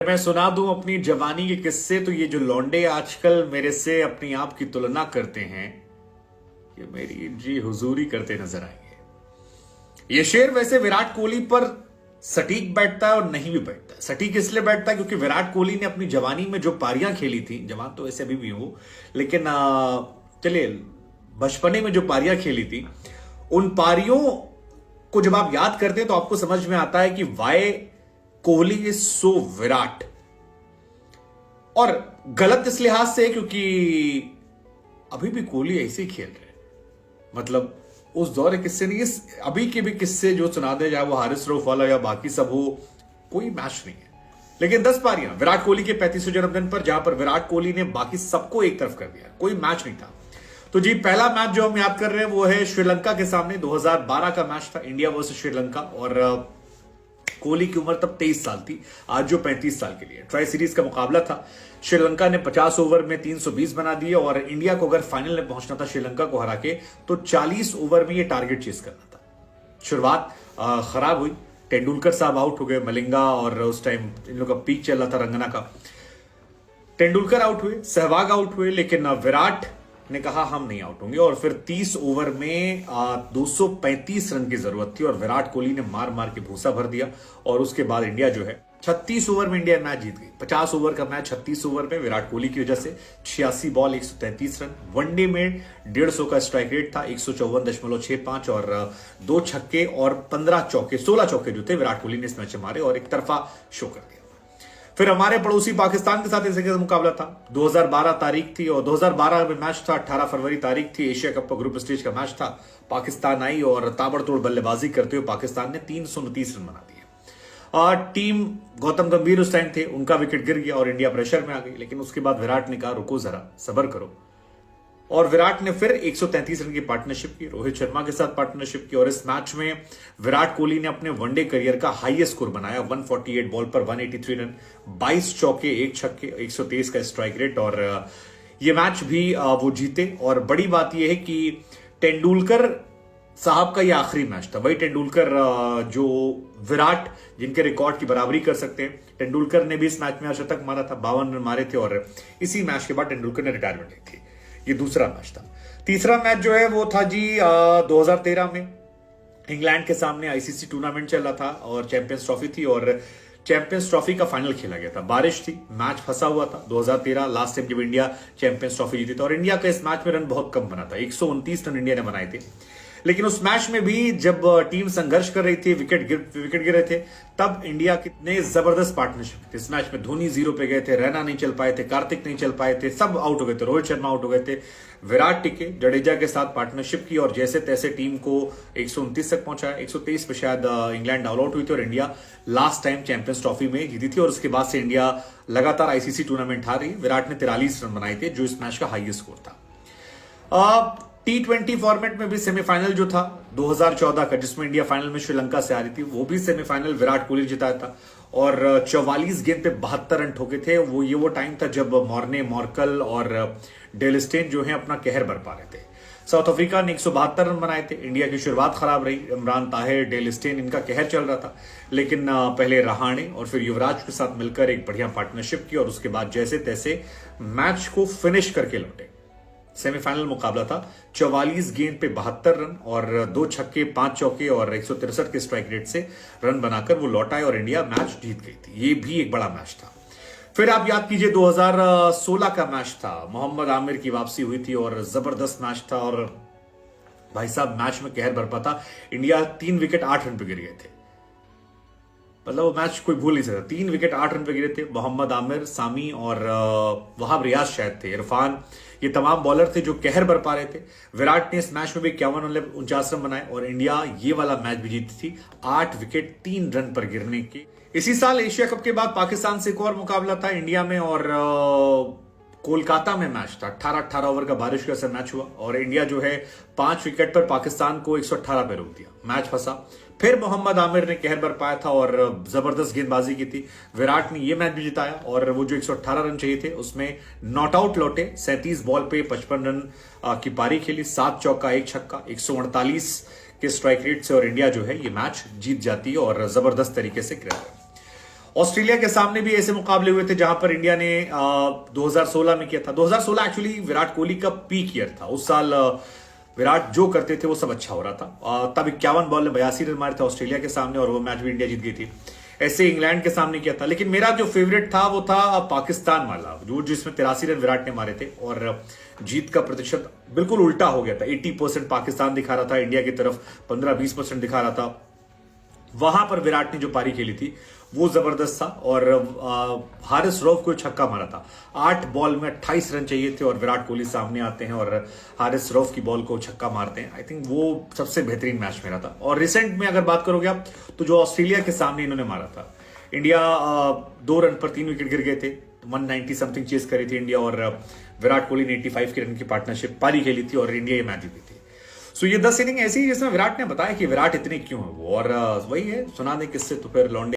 मैं सुना दूं अपनी जवानी के किस्से तो ये जो लौंडे आजकल मेरे से अपनी आप की तुलना करते हैं ये मेरी जी हुजूरी करते नजर आएंगे। ये शेर वैसे विराट कोहली पर सटीक बैठता है और नहीं भी बैठता है। सटीक इसलिए बैठता है क्योंकि विराट कोहली ने अपनी जवानी में जो पारियां खेली थी, जवान तो वैसे अभी भी हूं, लेकिन चलिए बचपने में जो पारियां खेली थी उन पारियों को जब आप याद करते हैं तो आपको समझ में आता है कि why Kohli is so Virat. और गलत इस लिहाज से क्योंकि अभी भी कोहली ऐसे ही खेल रहे हैं। मतलब उस दौर के किस्से नहीं, इस अभी के भी किस्से जो सुना दे, चाहे वो हारिस रऊफ वाला या बाकी सब हो, कोई मैच नहीं है। लेकिन 10 पारियां विराट कोहली के 35वें जन्मदिन पर, जहां पर विराट कोहली ने बाकी सबको एक तरफ कर दिया, कोई मैच नहीं था। तो जी पहला मैच जो हम याद कर रहे हैं वो है श्रीलंका के सामने, 2012 का मैच था, इंडिया वर्सेस श्रीलंका। और कोहली की उम्र तब 23 साल थी, आज जो 35 साल के लिए। ट्राई सीरीज का मुकाबला था। श्रीलंका ने 50 ओवर में 320 बना दिए और इंडिया को अगर फाइनल में पहुंचना था श्रीलंका को हरा के तो 40 ओवर में ये टारगेट चेस करना था। शुरुआत खराब हुई, तेंदुलकर साहब आउट हो गए, मलिंगा, और उस टाइम इन लोगों का पीक चल रहा था रंगना का। तेंदुलकर आउट हुए, सहवाग आउट हुए, लेकिन विराट ने कहा हम नहीं आउट होंगे। और फिर 30 ओवर में 235 रन की जरूरत थी और विराट कोहली ने मार मार के भूसा भर दिया। और उसके बाद इंडिया जो है 36 ओवर में इंडिया मैच जीत गई। 50 ओवर का मैच 36 ओवर में विराट कोहली की वजह से। 86 बॉल 133 रन। वनडे में 150 का स्ट्राइक रेट था, 154.65, और 2 छक्के और 15 चौके, 16 चौके जो थे विराट कोहली ने इस मैच में मारे और एक तरफा शो कर दिया। फिर हमारे पड़ोसी पाकिस्तान के साथ इस मुकाबला था। 2012 तारीख थी और 2012 में मैच था, 18 फरवरी तारीख थी। एशिया कप का ग्रुप स्टेज का मैच था। पाकिस्तान आई और ताबड़तोड़ बल्लेबाजी करते हुए पाकिस्तान ने 329 रन बना दिए। टीम गौतम गंभीर उस टाइम थे, उनका विकेट गिर गया और इंडिया प्रेशर में आ गई। लेकिन उसके बाद विराट ने कहा रुको जरा, सब्र करो, और विराट ने फिर 133 रन की पार्टनरशिप की, रोहित शर्मा के साथ पार्टनरशिप की। और इस मैच में विराट कोहली ने अपने वनडे करियर का हाईएस्ट स्कोर बनाया, 148 बॉल पर 183 रन, 22 चौके, 1 छक्के, 123 का स्ट्राइक रेट। और ये मैच भी वो जीते। और बड़ी बात यह है कि तेंदुलकर साहब का ये आखिरी मैच था। वही तेंदुलकर जो विराट जिनके रिकॉर्ड की बराबरी कर सकते हैं। तेंदुलकर ने भी इस मैच में शतक मारा था, 52 रन मारे थे, और इसी मैच के बाद तेंदुलकर ने रिटायरमेंट ली थी। ये दूसरा मैच था। तीसरा मैच जो है वो था जी 2013 में इंग्लैंड के सामने आईसीसी टूर्नामेंट चल रहा था और चैंपियंस ट्रॉफी थी और चैंपियंस ट्रॉफी का फाइनल खेला गया था। बारिश थी, मैच फंसा हुआ था। 2013 लास्ट टाइम जब इंडिया चैंपियंस ट्रॉफी जीती था और इंडिया का इस मैच में रन बहुत कम बना था, 129 रन इंडिया ने बनाए थे। लेकिन उस मैच में भी जब टीम संघर्ष कर रही थी, विकेट गिर रहे थे, तब इंडिया ने जबरदस्त पार्टनरशिप। इस मैच में धोनी 0 पे गए थे, रैना नहीं चल पाए थे, कार्तिक नहीं चल पाए थे, सब आउट हो गए थे, रोहित शर्मा आउट हो गए थे। विराट टिके, जडेजा के साथ पार्टनरशिप की और जैसे तैसे टीम को 129 तक पहुंचाया। 123 पे शायद इंग्लैंड ऑल आउट हुई थी और India last time champions trophy में जीती थी। और उसके बाद से इंडिया लगातार आईसीसी टूर्नामेंट हार रही। विराट ने 43 रन बनाए थे, जो इस मैच का हाईएस्ट स्कोर था। T20 फॉर्मेट में भी सेमीफाइनल जो था 2014 का, जिसमें इंडिया फाइनल में श्रीलंका से आ रही थी, वो भी सेमीफाइनल विराट कोहली जिताया था और 44 गेंद पे 72 रन ठोके थे। वो टाइम था जब मॉर्ने, मॉर्कल और डेल स्टेन जो है अपना कहर बरपा रहे थे। साउथ अफ्रीका ने 172 रन बनाए थे। इंडिया की शुरुआत खराब रही, इमरान ताहिर, डेल स्टेन, इनका कहर चल रहा था। लेकिन पहले रहाणे और फिर युवराज के साथ मिलकर एक बढ़िया पार्टनरशिप की और उसके बाद जैसे तैसे मैच को फिनिश करके लौटे। सेमीफाइनल मुकाबला था, 44 गेंद पे 72 रन और 2 छक्के, 5 चौके और 163 के स्ट्राइक रेट से रन बनाकर वो लौटाए और इंडिया मैच जीत गई थी। ये भी एक बड़ा मैच था। फिर आप याद कीजिए 2016 का मैच था, मोहम्मद आमिर की वापसी हुई थी और जबरदस्त मैच था। और भाई साहब मैच में कहर बरपा था। इंडिया 3 विकेट 8 रन पे गिर गए थे। मतलब वो मैच कोई भूल नहीं सकता। 3 विकेट 8 रन पे गिरे थे। मोहम्मद आमिर, सामी और वहाब रियाज शायद थे, इरफान, ये तमाम बॉलर थे जो कहर बरपा रहे थे। विराट ने इस मैच में भी 51 रन बनाए और इंडिया ये वाला मैच भी जीती थी 8 विकेट 3 रन पर गिरने के। इसी साल एशिया कप के बाद पाकिस्तान से एक और मुकाबला था इंडिया में और कोलकाता में मैच था। 18 ओवर का बारिश का असर मैच हुआ और इंडिया जो है 5 विकेट पर पाकिस्तान को 118 पे रोक दिया। मैच फंसा। फिर मोहम्मद आमिर ने कहर बरपाया था और जबरदस्त गेंदबाजी की थी। विराट ने यह मैच भी जिताया और वो जो 118 रन चाहिए थे उसमें नॉट आउट लौटे। 37 बॉल पे 55 रन की पारी खेली, 7 चौका 1 छक्का, 148 के स्ट्राइक रेट से और इंडिया जो है ये मैच जीत जाती है और जबरदस्त तरीके से क्रिकेट। ऑस्ट्रेलिया के सामने भी ऐसे मुकाबले हुए थे जहां पर इंडिया ने 2016 में किया था। 2016 एक्चुअली विराट कोहली का पीक ईयर था। उस साल विराट जो करते थे वो सब अच्छा हो रहा था। तब 51 बॉल में 82 रन मारे थे ऑस्ट्रेलिया के सामने और वो मैच भी इंडिया जीत गई थी। ऐसे इंग्लैंड के सामने किया था। लेकिन मेरा जो फेवरेट था वो था पाकिस्तान वाला, जो जिसमें 83 रन विराट ने मारे थे और जीत का प्रतिशत बिल्कुल उल्टा हो गया था। 80% पाकिस्तान दिखा रहा था, इंडिया की तरफ 15-20% दिखा रहा था। वहां पर विराट ने जो पारी खेली थी वो जबरदस्त था और हारिस रऊफ को छक्का मारा था। 8 बॉल में 28 रन चाहिए थे और विराट कोहली सामने आते हैं और हारिस रऊफ की बॉल को छक्का मारते हैं। आई थिंक वो सबसे बेहतरीन मैच मेरा था। और रिसेंट में अगर बात करोगे आप, तो जो ऑस्ट्रेलिया के सामने इन्होंने मारा था, इंडिया 2 रन पर 3 विकेट गिर गए थे। 190 समथिंग चेस करी थी इंडिया और विराट कोहली ने 85 के रन की पार्टनरशिप पारी खेली थी और इंडिया ये मैच जीती थी। सो ये 10 इनिंग ऐसी जिसमें विराट ने बताया कि विराट इतने क्यों है वो, और वही है, सुना दे किससे तो फिर लौंडे